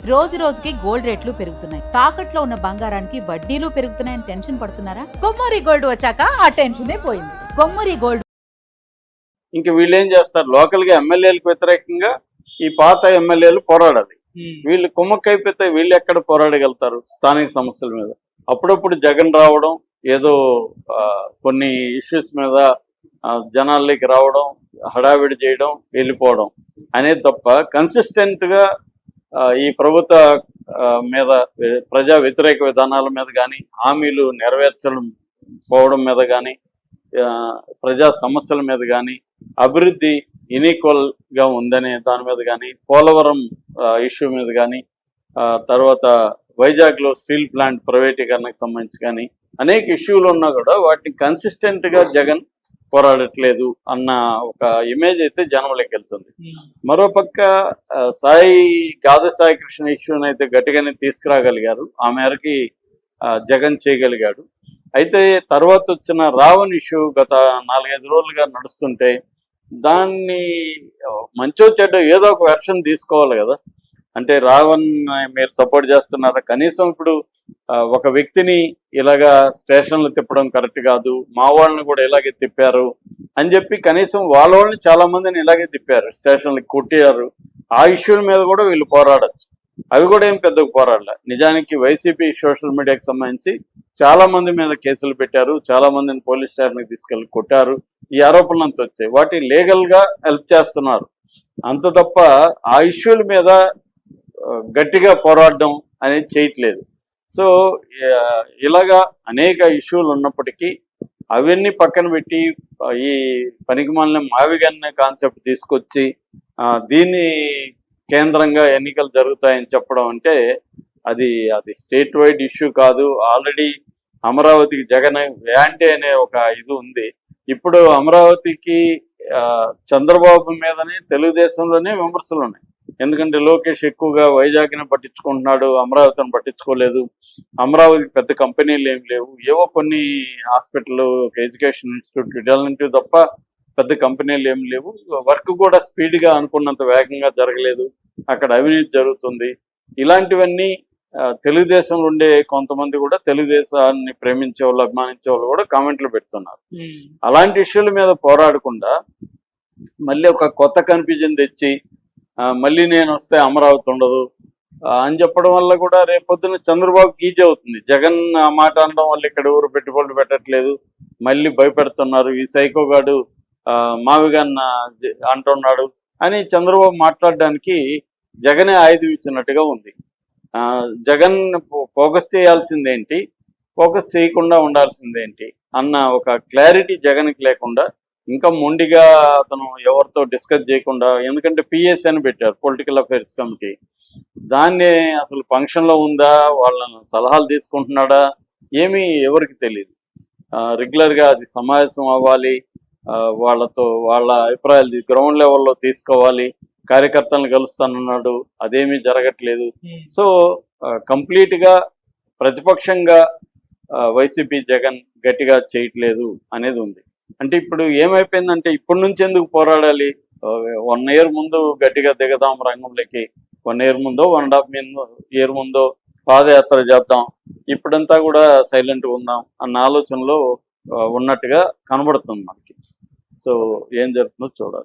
రోజు రోజుకి గోల్డ్ రేట్లు పెరుగుతున్నాయి. తాకట్లో ఉన్న బంగారానికి వడ్డీలు పెరుగుతున్నాయని టెన్షన్ పడుతున్నారా? కొమ్మూరి గోల్డ్ వచ్చాక ఆ టెన్షనే పోయింది. కొమ్మూరి గోల్డ్. ఇంక వీళ్ళు ఏం చేస్తారు, లోకల్ గా ఎమ్మెల్యేలకు వ్యతిరేకంగా ఈ పాత ఎమ్మెల్యేలు పోరాడాలి. వీళ్ళు కుమ్మక్కైపోతే వీళ్ళు ఎక్కడ పోరాడగలుగుతారు స్థానిక సమస్యల మీద? అప్పుడప్పుడు జగన్ రావడం, ఏదో కొన్ని ఇష్యూస్ మీద జనాల్లోకి రావడం, హడావిడి చేయడం, వెళ్ళిపోవడం అనేది తప్ప కన్సిస్టెంట్ గా ఈ ప్రభుత్వ మీద, ప్రజా వ్యతిరేక విధానాల మీద కానీ, హామీలు నెరవేర్చడం పోవడం మీద కానీ, ప్రజా సమస్యల మీద కానీ, అభివృద్ధి ఇన్ఈక్వల్ గా ఉందనే దాని మీద కానీ, పోలవరం ఇష్యూ మీద కానీ, తర్వాత వైజాగ్ లో స్టీల్ ప్లాంట్ ప్రైవేటీకరణకు సంబంధించి కానీ అనేక ఇష్యూలు ఉన్నా కూడా వాటిని కన్సిస్టెంట్ గా జగన్ పోరాడట్లేదు అన్న ఒక ఇమేజ్ అయితే జనంలోకి వెళ్తుంది. మరోపక్క సాయి కృష్ణ ఇష్యూని అయితే గట్టిగానే తీసుకురాగలిగారు, ఆ మేరకి జగన్ చేయగలిగాడు. అయితే తర్వాత వచ్చిన రావణ్ ఇష్యూ గత 4-5 రోజులుగా నడుస్తుంటే దాన్ని మంచో చెడ్డ ఏదో ఒక వెర్షన్ తీసుకోవాలి కదా. అంటే రావణ్ మీరు సపోర్ట్ చేస్తున్నారా? కనీసం ఇప్పుడు ఒక వ్యక్తిని ఇలాగా స్టేషన్లు తిప్పడం కరెక్ట్ కాదు, మా వాళ్ళని కూడా ఇలాగే తిప్పారు అని చెప్పి కనీసం వాళ్ళని చాలా మందిని ఇలాగే తిప్పారు, స్టేషన్లకు కొట్టారు. ఆ ఇష్యూల మీద కూడా వీళ్ళు పోరాడచ్చు. అవి కూడా ఏం పెద్దగా పోరాడలే. నిజానికి వైసీపీ సోషల్ మీడియాకి సంబంధించి చాలా మంది మీద కేసులు పెట్టారు, చాలా మందిని పోలీస్ స్టేషన్కి తీసుకెళ్ళి కొట్టారు. ఈ ఆరోపణలంతా వచ్చాయి. వాటి లీగల్ గా హెల్ప్ చేస్తున్నారు అంత తప్ప ఆ ఇష్యూల మీద గట్టిగా పోరాడడం అనేది చేయట్లేదు. సో ఇలాగా అనేక ఇష్యూలు ఉన్నప్పటికీ అవన్నీ పక్కన పెట్టి ఈ పనికిమాలిన మావిగన్న కాన్సెప్ట్ తీసుకొచ్చి దీన్ని కేంద్రంగా ఎన్నికలు జరుగుతాయని చెప్పడం అంటే అది స్టేట్ వైడ్ ఇష్యూ కాదు. ఆల్రెడీ అమరావతికి జగన్ యాంటీ అనే ఒక ఇది ఉంది. ఇప్పుడు అమరావతికి చంద్రబాబు మీదనే తెలుగుదేశంలోనే విమర్శలు ఉన్నాయి. ఎందుకంటే లోకేష్ ఎక్కువగా వైజాగ్ని పట్టించుకుంటున్నాడు, అమరావతిని పట్టించుకోలేదు. అమరావతికి పెద్ద కంపెనీలు ఏం లేవు, ఏవో కొన్ని హాస్పిటల్, ఎడ్యుకేషన్ ఇన్స్టిట్యూట్ ఇలాంటివి తప్ప పెద్ద కంపెనీలు ఏం లేవు. వర్క్ కూడా స్పీడ్గా అనుకున్నంత వేగంగా జరగలేదు, అక్కడ అవినీతి జరుగుతుంది. ఇలాంటివన్నీ తెలుగుదేశంలో ఉండే కొంతమంది కూడా, తెలుగుదేశాన్ని ప్రేమించే వాళ్ళు, అభిమానించే వాళ్ళు కూడా కామెంట్లు పెడుతున్నారు. అలాంటి ఇష్యూల మీద పోరాడకుండా మళ్ళీ ఒక కొత్త కన్ఫ్యూజన్ తెచ్చి మళ్ళీ నేను వస్తే అమరావతి ఉండదు అని చెప్పడం వల్ల కూడా రేపొద్దున చంద్రబాబు గీజీ అవుతుంది. జగన్ ఆ మాట అనడం వల్ల ఇక్కడ ఎవరు పెట్టుబడులు పెట్టట్లేదు, మళ్ళీ భయపెడుతున్నారు, ఈ సైకోగాడు మావిగన్న అంటున్నాడు అని చంద్రబాబు మాట్లాడడానికి జగనే ఆయుధం ఇచ్చినట్టుగా ఉంది. జగన్ ఫోకస్ చేయాల్సిందేంటి, ఫోకస్ చేయకుండా ఉండాల్సిందేంటి అన్న ఒక క్లారిటీ జగన్కి లేకుండా, ఇంకా మొండిగా అతను ఎవరితో డిస్కస్ చేయకుండా, ఎందుకంటే పిఎస్ అని పెట్టారు, పొలిటికల్ అఫైర్స్ కమిటీ, దాన్ని అసలు ఫంక్షన్లో ఉందా, వాళ్ళని సలహాలు తీసుకుంటున్నాడా ఏమీ ఎవరికి తెలియదు. రెగ్యులర్గా అది సమావేశం అవ్వాలి, వాళ్ళతో వాళ్ళ అభిప్రాయాలు గ్రౌండ్ లెవెల్లో తీసుకోవాలి, కార్యకర్తలను కలుస్తానన్నాడు, అదేమీ జరగట్లేదు. సో కంప్లీట్గా ప్రతిపక్షంగా వైసీపీ జగన్ గట్టిగా చేయట్లేదు అనేది ఉంది. అంటే ఇప్పుడు ఏమైపోయిందంటే ఇప్పటి నుంచి ఎందుకు పోరాడాలి? 1 year ముందు గట్టిగా దిగదాం రంగంలోకి, 1 year ముందో 1.5 year ముందో పాదయాత్ర చేద్దాం, ఇప్పుడంతా కూడా సైలెంట్గా ఉందాం అన్న ఆలోచనలో ఉన్నట్టుగా కనబడుతుంది మనకి. సో ఏం జరుగుతుందో చూడాలి.